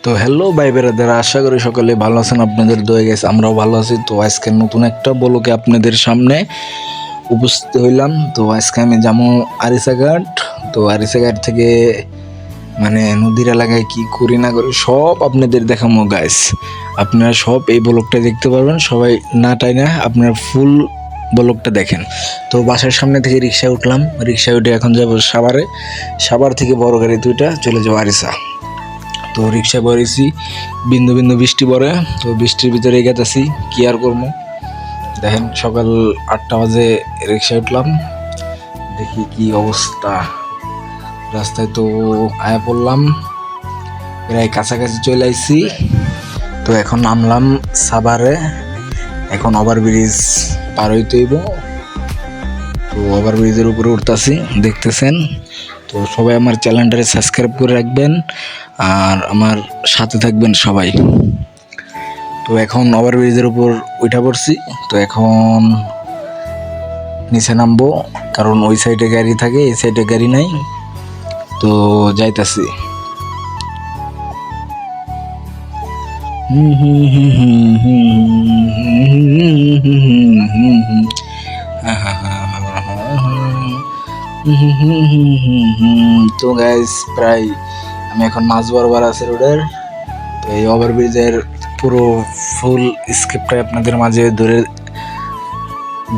তো হ্যালো ভাই বেরাদার, আশা করি সকলে ভালো আছেন। আপনাদের দোয়া গেছে আমরাও ভালো আছি। তো আজকে নতুন একটা ব্লগে আপনাদের সামনে উপস্থিত হইলাম। তো আজকে আমি যাবো আরিসাঘাট। তো আরিসাঘাট থেকে মানে নদীর এলাকায় কি করি না করি সব আপনাদের দেখাবো গাইস। আপনারা সব এই ব্লগটা দেখতে পারবেন, সবাই না টাই না আপনারা ফুল ব্লগটা দেখেন। তো বাসার সামনে থেকে রিক্সায় উঠলাম, রিক্সায় উঠে এখন যাবো সাভারে। সাভার থেকে বড় গাড়ি দুইটা চলে যাবো আরিসা। তো রিক্সায় বসেছি, বিন্দু বিন্দু বৃষ্টি পড়ে। তো বৃষ্টির ভিতরে এগাতেছি, কি আর করবো। দেখেন সকাল 8টা বাজে রিক্সায় উঠলাম, দেখি কি অবস্থা রাস্তায়। তো আয়া পড়লাম, প্রায় কাছাকাছি চলে আইছি। তো এখন নামলাম সাভারে, এখন ওভারব্রিজ পার হইতে হইব। তো ওভারব্রিজের উপরে উঠতেছি, দেখতেছেন। তো সবাই আমার চ্যানেলটারে সাবস্ক্রাইব করে রাখবেন আর আমার সাথে থাকবেন সবাই। তো এখন ওভারব্রিজের উপর উঠা পড়ছি। তো এখন নিচে নামবো, কারণ ওই সাইডে গাড়ি থাকে, এই সাইডে গাড়ি নাই। তো যাইতাছি। তো গাইস, প্রায় আমি এখন মাঝ বরাবর আছি রোডের। তো এই ওভারব্রিজের পুরো ফুল স্ক্রিপ্টটা আপনাদের মাঝে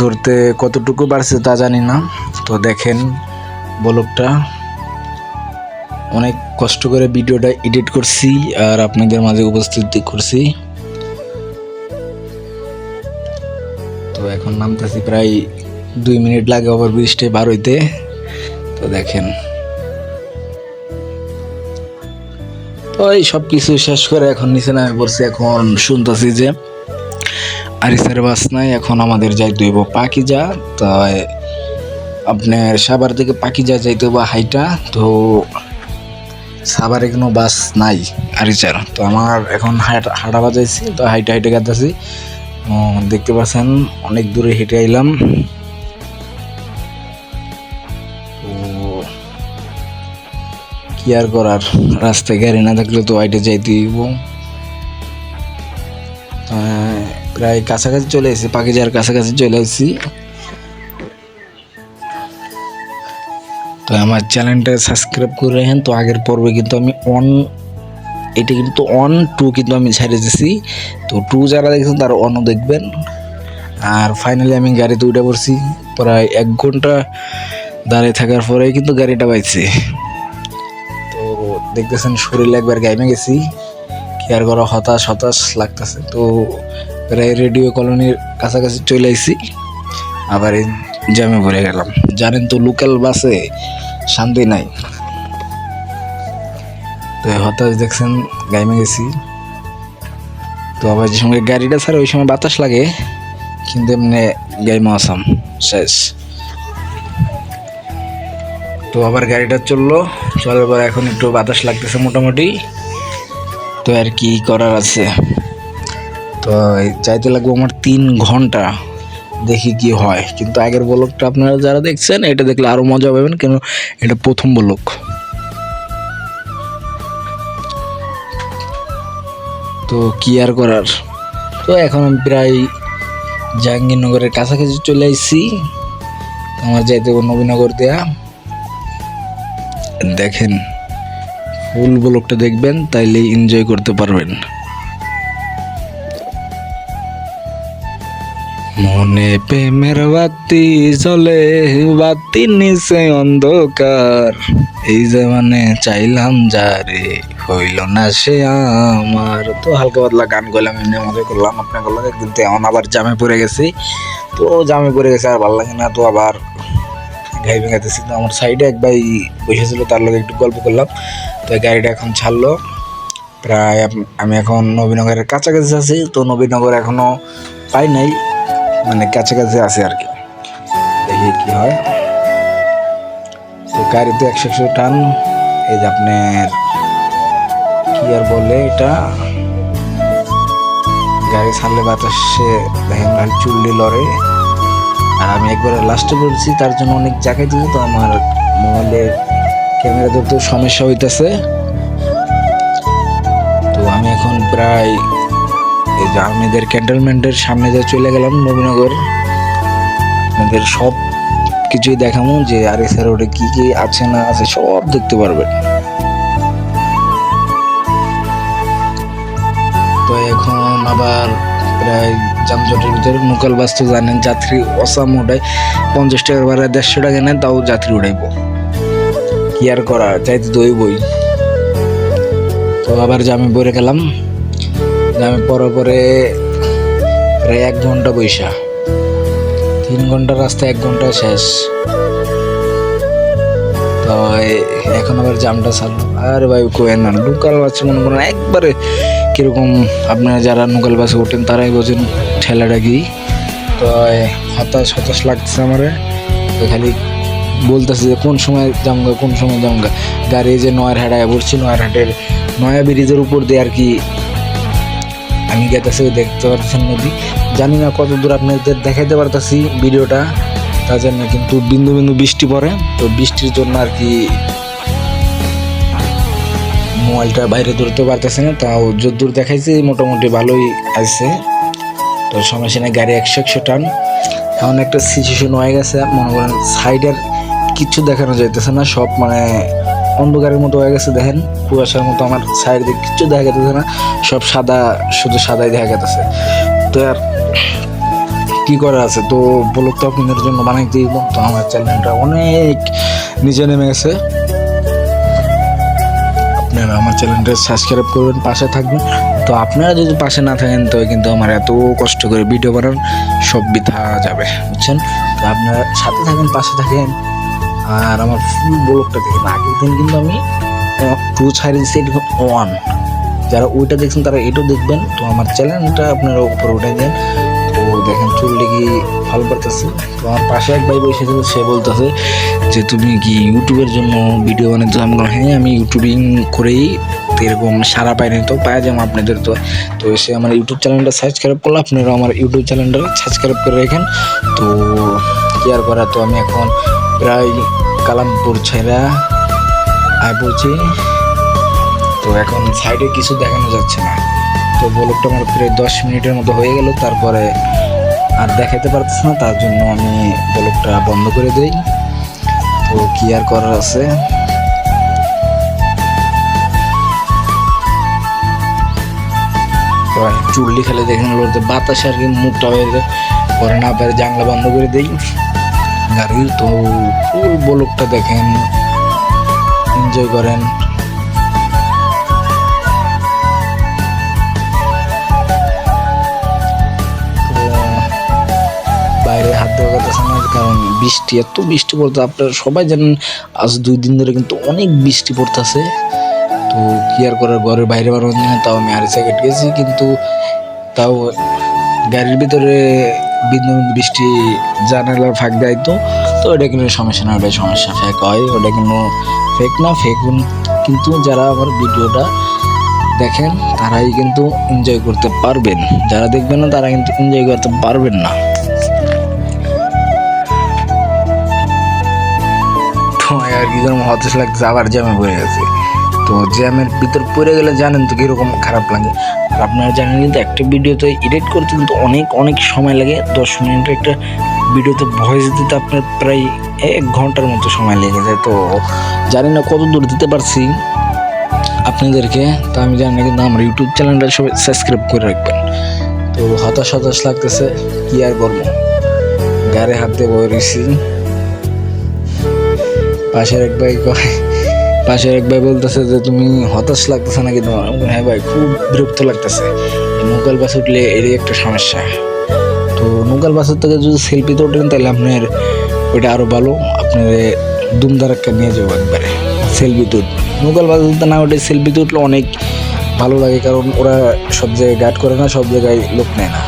ধরতে কতটুকু পারছে তা জানি না। তো দেখেন ব্লগটা, অনেক কষ্ট করে ভিডিওটা এডিট করছি আর আপনাদের মাঝে উপস্থিত করছি। তো এখন নামতেছি, প্রায় 2 মিনিট লাগে ওভারব্রিজটা পার হইতে। তো দেখেন, তো এই সব কিছু শেষ করে এখন নিচে নামে পড়ছি। এখন শুনতেছি যে আরিসার বাস নাই, এখন আমাদের যাইতে হইব পাখিজা। তাই আপনার সাভার থেকে পাখিজা যাইতে হইব হাইটা। তো সাভারে কোনো বাস নাই আরিসার। তো আমার এখন হাঁটা বাজাইছি, তো হাইটে হাইটে কাঁদতেছি। দেখতে পাচ্ছেন অনেক দূরে হেঁটে আইলাম। তো কি আর করার, রাস্তায় গাড়ি না থাকলে তো হাইটে যাইতে হইব। প্রায় কাছাকাছি চলে এসেছি, পাখিজার কাছাকাছি চলে এসেছি। তো আমার চ্যানেলটা সাবস্ক্রাইব করে রাখেন। তো আগের পর্বে কিন্তু আমি এটা কিন্তু 1, 2 কিন্তু আমি ছেড়ে দিয়েছি। তো 2 যারা দেখছেন তারা 1ও দেখবেন। আর ফাইনালি আমি গাড়িতে উঠে পড়ছি, প্রায় 1 ঘন্টা দাঁড়িয়ে থাকার পরে কিন্তু গাড়িটা পাইছি। তো দেখতেছেন শরীরে একবার গাইমে গেছি, কি আর করা, হতাশ হতাশ লাগতেছে। তো প্রায় রেডিও কলোনির কাছাকাছি চলে আসছি, আবার এই জ্যামে ভরে গেলাম। জানেন তো লোকাল বাসে শান্তি নাই। তো হতাশ দেখছেন, গাইমে গেছি। তো আবার যে সময় গাড়িটা ছাড়ে ওই সময় বাতাস লাগে, কিন্তু এমনি গাইমা আসাম শেষ। তো আবার গাড়িটা চলার পর এখন একটু বাতাস লাগতেছে মোটামুটি। তো আর কি করার আছে। তো যাইতে লাগবে আমার 3 ঘন্টা, দেখি কি হয়। কিন্তু আগের ব্লগটা আপনারা যারা দেখছেন এটা দেখলে আরো মজা পাবেন, কেন এটা প্রথম ব্লগ। তো কি আর করার। তো এখন আমি প্রায় জাহাঙ্গীরনগরের কাছাকাছি চলে আসছি। আমার যাইতে হবে নবীনগর দেয়া। দেখেন ফুল ব্লগটা দেখবেন, তাইলে এনজয় করতে পারবেন। মনে প্রেমের বাতি জ্বলে, বাতির নিচে অন্ধকার, এই জমানে চাইলাম যারে, হইল না সে আমার। তো হালকা পাতলা গান করলাম, এমনি মজা করলাম আপনাকে লাগে। কিন্তু এখন আবার জামে পড়ে গেছি। তো জামে পড়ে গেছে আর ভালো লাগে না। তো আবার গাইবে গাইতেছি। তো আমার সাইডে এক ভাই বসেছিল, তার লগে একটু গল্প করলাম। তো গাড়িটা এখন ছাড়লো। প্রায় আমি এখন নবীনগরের কাছাকাছি আছি। তো নবীনগর এখনো পাই নাই, মানে কাছাকাছি আছে আর কি, দেখি কি হয়। তো গাড়িতে 100 টান। এই যে আপনার কি আর বলে এটা, গাড়ি ছাড়লে বাতাসে দেখেন খালি চুল্লি লড়ে। আর আমি একবারে লাস্টে পড়ছি, তার জন্য অনেক জায়গায় দিয়েছি। তো আমার মোবাইলের ক্যামেরা ধরতে সমস্যা হইতেছে। তো প্রায় এই যে আর্মিদের ক্যান্টনমেন্টের সামনে যে চলে গেলাম নবীনগর। আপনাদের সব কিছুই দেখাবো যে আরএস রোডে কি কি আছে না আছে সব দেখতে পারবেন। তো এখন আবার প্রায় যানজটের ভিতরে লোকাল বাস তো জানেন যাত্রী অসাম ওঠায়, 50 টাকার ভাড়া 150 টাকা নেন তাও যাত্রী উঠাইব, কি আর করা, যাইতে দইবই। তো আবার জামে পড়ে গেলাম, জামে পরে প্রায় 1 ঘন্টা বৈশা, 3 ঘন্টার রাস্তা 1 ঘন্টা শেষ। তো এখন আবার জামটা ছাড়লো। আরে ভাই কোয়েন না, লোকাল বাস মনে করেন একবারে কিরকম, আপনারা যারা লোকাল বাসে ওঠেন তারাই বোঝেন ঠেলাটা কি। তো হতাশ লাগতেছে আমারে, তো খালি বলতেছে যে কোন সময় যামগা কোন সময় যামগা। গাড়ি যে নয়ারহাটায় পড়ছি, নয়ারহাটের নয়া ব্রিজের উপর দিয়ে আর কি আমি গেতেছি, দেখতে পারতেছেন নদী। জানি না কত দূর আপনাদের দেখাইতে পারতেছি ভিডিওটা, তা জানি না, কিন্তু বিন্দু বিন্দু বৃষ্টি পড়ে, তো বৃষ্টির জন্য আর কি মোবাইলটা বাইরে ধরতে পারতেছে না। তাও যদ্দূর দেখাইছে মোটামুটি ভালোই আছে, তো সমস্যা নেই। গাড়ি 100 টান। এখন একটা সিচুয়েশন হয়ে গেছে, মনে করেন সাইডের কিছু দেখানো যাইতেছে না, সব মানে অন্ধকারের মতো হয়ে গেছে। দেখেন কুয়াশার মতো, আমার সাইড দিয়ে কিছু দেখা যেতেছে না, সব সাদা, শুধু সাদাই দেখা যেতেছে। তো আর কি করার আছে, তো ব্লগ তো আপনাদের জন্য বানাই দিব। তো আমার চ্যানেলটা অনেক নিচে নেমে গেছে, আপনারা আমার চ্যানেলটা সাবস্ক্রাইব করবেন, পাশে থাকবেন। তো আপনারা যদি পাশে না থাকেন তো কিন্তু আমার এত কষ্ট করে ভিডিও বানান সব বৃথা যাবে, বুঝছেন। তো আপনারা সাথে থাকেন, পাশে থাকেন, আর আমার ফুল ব্লগটা দেখেন। আগের দিন কিন্তু আমি 2 ছাড়িয়েছি, 1, যারা ওইটা দেখছেন তারা এটাও দেখবেন। তো আমার চ্যানেলটা আপনারা উপরে উঠে দেন। তো দেখেন চুল লেগে ভালো পারতেছে। তো আমার পাশে এক ভাই বসেছিল, সে বলতেছে যে তুমি কি ইউটিউবের জন্য ভিডিও বানাতে? আমি বললাম হ্যাঁ, আমি ইউটিউবিং করেই এরকম সারা পাইনি, তো পাওয়া যাবো আপনাদের। তো এসে আমার ইউটিউব চ্যানেলটা সাবস্ক্রাইব করলে আপনারা আমার ইউটিউব চ্যানেলটা সাবস্ক্রাইব করে রাখেন। তো কি আর করা, তো আমি এখন প্রায় কালামপুর ছেড়া আয় পড়ছি। তো এখন সাইডে কিছু দেখানো যাচ্ছে না, তো ব্লগটা আমার প্রায় 10 মিনিটের মতো হয়ে গেল, তারপরে আর দেখাতে পারতেছে না, তার জন্য আমি ব্লগটা বন্ধ করে দিই। তো কি আর করার আছে। চুল্লি খেলে দেখেন বাতাসে আর কি মুখটা হয়ে যায়, পরে না পারে জানলা বন্ধ করে দিই গাড়ির। তো ফুল ব্লগটা দেখেন, এনজয় করেন। বাইরে হাত দেওয়া কথা না, কারণ বৃষ্টি, এত বৃষ্টি পড়তে, আপনারা সবাই জানেন আজ 2 দিন ধরে কিন্তু অনেক বৃষ্টি পড়তেছে। তো কি আর করার, ঘরের বাইরে বাড়ানো যায় না। তাও আমি আরিসা গেট গেছি, কিন্তু তাও গাড়ির ভিতরে বিন্দু বৃষ্টি জানালার ফাঁক দেয়। তো ওটা কিন্তু সমস্যা না, ওটাই সমস্যা, ফেক হয়, ওটা কিন্তু ফেক না। কিন্তু যারা আমার ভিডিওটা দেখেন তারাই কিন্তু এনজয় করতে পারবেন, যারা দেখবেন না তারা কিন্তু এনজয় করতে পারবেন না। আর কি যেরকম হতাশ লাগছে, আবার জ্যামে পড়ে গেছে। তো জ্যামের ভিতর পড়ে গেলে জানেন তো কীরকম খারাপ লাগে। আর আপনারা জানেন কিন্তু একটা ভিডিওতে এডিট করতে কিন্তু অনেক সময় লাগে। 10 মিনিটের একটা ভিডিওতে ভয়েস দিতে আপনার প্রায় 1 ঘন্টার মতো সময় লেগে যায়। তো জানি না কত দূর দিতে পারছি আপনাদেরকে, তা আমি জানি না, কিন্তু আমার ইউটিউব চ্যানেলটা সবাই সাবস্ক্রাইব করে রাখবেন। তো হতাশ লাগতেছে, কি আর করবো, গাড়ি হাত দিয়ে বয়ে রয়েছি। পাশের এক ভাই বলতেছে যে তুমি হতাশ লাগতেছে নাকি তোমার? হ্যাঁ ভাই, খুব বিরক্ত লাগতেছে। লোকাল বাস উঠলে এরই একটা সমস্যা। তো লোকাল বাসের থেকে যদি সেলফিতে ওঠেন তাহলে আপনার ওইটা আরো ভালো, আপনার দুমদারাক্কা নিয়ে যাবো একবারে সেলফিতে। লোকাল বাস উঠতে না ওঠে সেলফিতে উঠলে অনেক ভালো লাগে, কারণ ওরা সব জায়গায় গার্ড করে না, সব জায়গায় লোক নেয় না।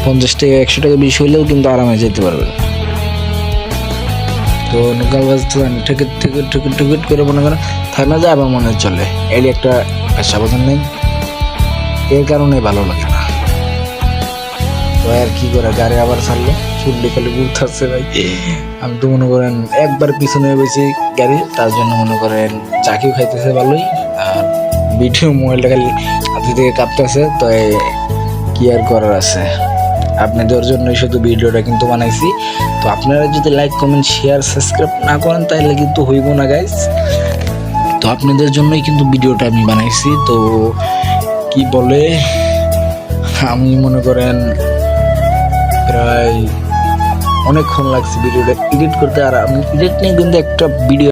50 টাকা 100 টাকা বেশি হইলেও কিন্তু আরামে যেতে পারবে। তো লোকাল বাস টিকিট করে মনে করেন থানা যায়, আবার মনে চলে, এর একটা পেশা বোঝান নেই, এর কারণে ভালো লাগে না। তো আর কি করে, গাড়ি আবার ছাড়লো, চুল্লি খালি ঘুরতেছে ভাই। আমি তো মনে করেন একবার পিছনে বেশি গাড়ি, তার জন্য মনে করেন চাকিও খাইতেছে ভালোই, আর ভিডিও মোবাইলটা খালি হাতে থেকে কাঁপতেছে, তো কি আর করার আছে, আপনাদের জন্যই শুধু ভিডিওটা কিন্তু বানাইছি। তো আপনারা যদি লাইক কমেন্ট শেয়ার সাবস্ক্রাইব না করেন তাহলে কিন্তু হইব না গাইস। তো আপনাদের জন্যই কিন্তু ভিডিওটা আমি বানাইছি। তো কি বলে, আমি মনে করেন প্রায় অনেকক্ষণ লাগছে ভিডিওটা এডিট করতে, আর আমি এডিট নিয়ে কিন্তু একটা ভিডিও